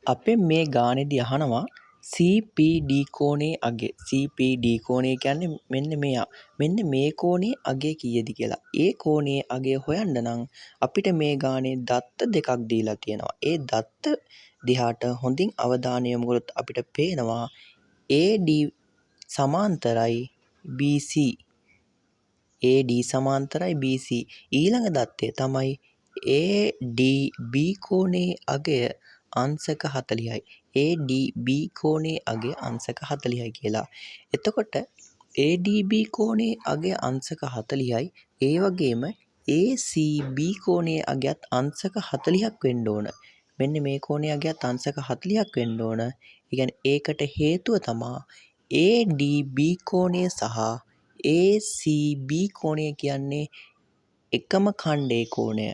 අපේ මේ ගානේදී අහනවා CPD කෝණයේ අගය. CPD කෝණය කියන්නේ මෙන්න මෙයා. මෙන්න මේ කෝණයේ අගය කීයද කියලා. ඒ කෝණයේ අගය හොයන්න නම් අපිට මේ ගානේ දත්ත දෙකක් දීලා තියෙනවා. ඒ දත්ත දිහාට හොඳින් අවධානය යොමු කරොත් අපිට පේනවා AD සමාන්තරයි BC. AD සමාන්තරයි BC. ඊළඟ දත්තය තමයි ADB කෝණයේ අගය අංශක 40යි. ADB කෝණයේ අගය අංශක 40යි කියලා. එතකොට ADB කෝණයේ අගය අංශක 40යි. ඒ වගේම ACB කෝණයේ අගයත් අංශක 40ක් වෙන්න ඕන. මෙන්න මේ කෝණයේ අගයත් අංශක 40ක් වෙන්න ඕන. ඒ කියන්නේ ඒකට හේතුව තමයි ADB කෝණය සහ ACB කෝණය කියන්නේ එකම ඛණ්ඩයේ කෝණය.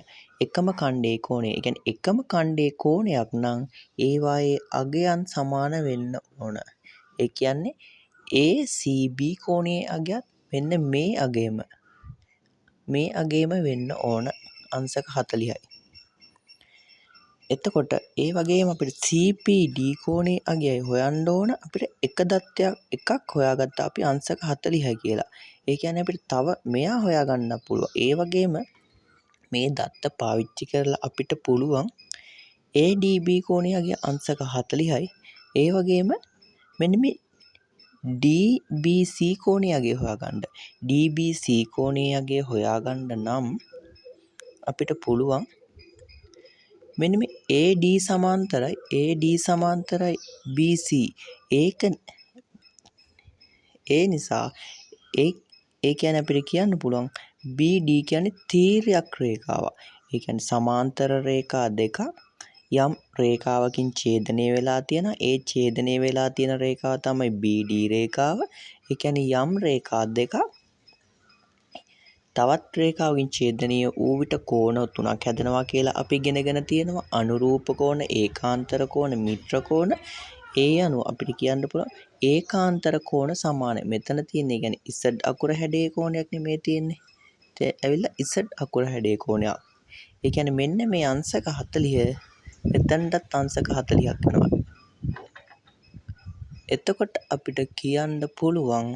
එකම ඛණ්ඩයේ කෝණය. ඒ කියන්නේ එකම ඛණ්ඩයේ කෝණයක් නම් ඒවායේ අගයන් සමාන වෙන්න ඕන. ඒ කියන්නේ ACB කෝණයේ අගයත් මෙන්න මේ අගයම වෙන්න ඕන අංශක 40යි. එතකොට ඒ වගේම අපිට CPD කෝණයේ අගය හොයන්න ඕන අපිට එක දත්තයක් එකක් හොයාගත්තා අපි අංශක 40යි කියලා. ඒ කියන්නේ අපිට තව මෙයා හොයාගන්න පුළුවන්. ඒ වගේම මේ දත්ත පාවිච්චි කරලා අපිට පුළුවන් ADB කෝණයේ අගය අංශක 40යි. ඒ වගේම මෙන්න මේ DBC කෝණයේ අගය හොයාගන්න. DBC කෝණයේ අගය හොයාගන්න නම් අපිට පුළුවන් මෙන්න මේ AD සමාන්තරයි BC. ඒ නිසා ඒ කියන්නේ අපිට කියන්න පුළුවන් BD කියන්නේ තීර්යක් රේඛාවක්. ඒ කියන්නේ සමාන්තර රේඛා දෙකක් යම් රේඛාවකින් ඡේදනය වෙලා තියෙනවා. ඒ ඡේදනය වෙලා තියෙන රේඛාව තමයි BD රේඛාව. ඒ කියන්නේ යම් රේඛා දෙකක් තවත් රේඛාවකින් ඡේදනය වූ විට කෝණ තුනක් හැදෙනවා කියලා අපි ඉගෙනගෙන තියෙනවා. අනුරූප කෝණ, ඒකාන්තර කෝණ, මිත්‍ර කෝණ. ඒ අනුව අපිට කියන්න පුළුවන් ඒකාන්තර කෝණ සමානයි. මෙතන තියෙන්නේ කියන්නේ Z අකුර හැඩයේ කෝණයක් නෙමෙයි තියෙන්නේ. ඒ ඇවිල්ලා Z අකුර හැඩයේ කෝණයක්. ඒ කියන්නේ මෙන්න මේ අංශක 40 එතනටත් අංශක 40ක් වෙනවා. එතකොට අපිට කියන්න පුළුවන්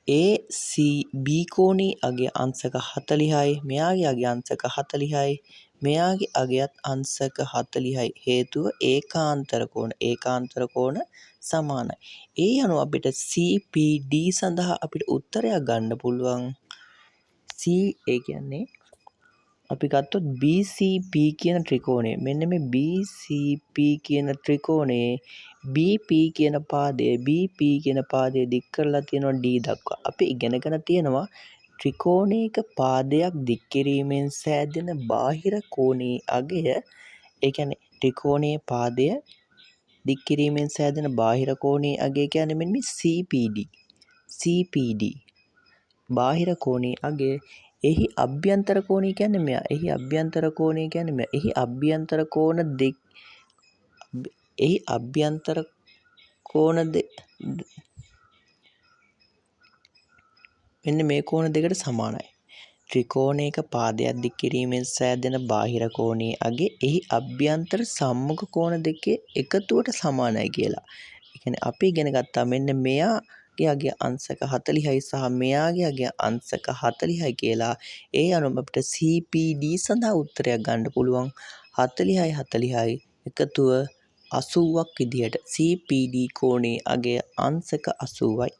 ACB කෝණයේ අගය අංශක 40යි. මෙයාගේ අගය අංශක 40යි. මෙයාගේ අගයත් අංශක 40යි. හේතුව ඒකාන්තර කෝණ සමානයි. ඒ අනුව අපිට CPD සඳහා අපිට උත්තරයක් ගන්න පුළුවන්. ඒ කියන්නේ අපි ගත්තොත් BCP කියන ත්‍රිකෝණය. මෙන්න මේ BCP කියන ත්‍රිකෝණයේ BP කියන පාදය දික් කරලා තියෙනවා D දක්වා. අපි ඉගෙනගෙන තියෙනවා ත්‍රිකෝණයක පාදයක් දික් කිරීමෙන් සෑදෙන බාහිර කෝණයේ අගය. ඒ කියන්නේ ත්‍රිකෝණයේ පාදය දික් කිරීමෙන් සෑදෙන බාහිර කෝණයේ අගය කියන්නේ මෙන්න මේ CPD. බාහිර කෝණයේ අගය. එහි අභ්‍යන්තර කෝණය කියන්නේ මෙයා. එහි අභ්‍යන්තර කෝණ මෙන්න මේ කෝණ දෙකට සමානයි. ත්‍රිකෝණයක පාදයක් දික් කිරීමෙන් සෑදෙන බාහිර කෝණයේ අගය එහි අභ්‍යන්තර සම්මුඛ කෝණ දෙකේ එකතුවට සමානයි කියලා. ඒ කියන්නේ අපි ඉගෙන ගත්තා මෙන්න මෙයාගේ අගය අංශක 40යි සහ මෙයාගේ අගය අංශක 40යි කියලා. ඒ අනුව අපිට CPD සඳහා උත්තරයක් ගන්න පුළුවන් 40යි එකතුව 80ක් විදිහට. CPD කෝණයේ අගය අංශක 80යි.